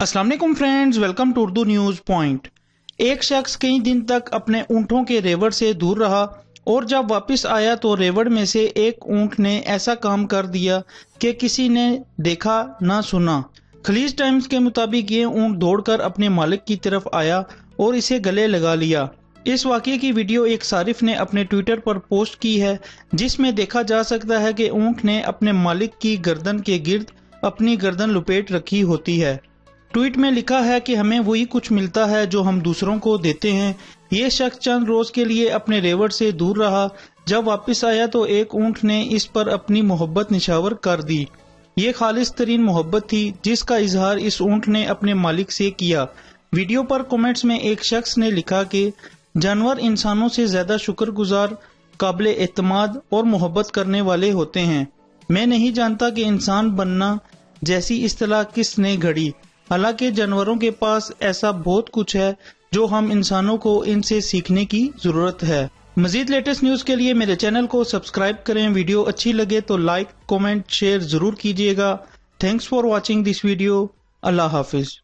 अस्सलाम वालेकुम friends, welcome to Urdu news point. एक शख्स कई दिन तक अपने ऊँटों के रेवड़ से दूर रहा और जब वापस आया तो रेवड़ में से एक ऊँट ने ऐसा काम कर दिया कि किसी ने देखा ना सुना। खलीज टाइम्स के मुताबिक ये ऊँट दौड़कर अपने मालिक की तरफ आया और इसे गले लगा लिया। इस वाक़ये की वीडियो एक सारिफ ने अपने ट्विटर पर पोस्ट की है, जिसमें देखा जा सकता है कि ऊँट ने अपने मालिक की गर्दन के गिर्द अपनी गर्दन लपेट रखी होती है। ट्वीट में लिखा है कि हमें वही कुछ मिलता है जो हम दूसरों को देते हैं। ये शख्स चंद रोज के लिए अपने रेवड़ से दूर रहा। जब वापस आया तो एक ऊँट ने इस पर अपनी मोहब्बत निछावर कर दी। ये खालिस तरीन मोहब्बत थी जिसका इजहार इस ऊँट ने अपने मालिक से किया। वीडियो पर कमेंट्स में एक शख्स ने लिखा कि जानवर इंसानों से ज्यादा शुक्रगुजार, काबिल एतमाद और मोहब्बत करने वाले होते हैं। मैं नहीं जानता कि इंसान बनना जैसी इस्तिलाह किसने घड़ी। हालांकि जानवरों के पास ऐसा बहुत कुछ है जो हम इंसानों को इनसे सीखने की जरूरत है। मजीद लेटेस्ट न्यूज के लिए मेरे चैनल को सब्सक्राइब करें। वीडियो अच्छी लगे तो लाइक, कमेंट, शेयर जरूर कीजिएगा। Thanks for watching this video. Allah Hafiz.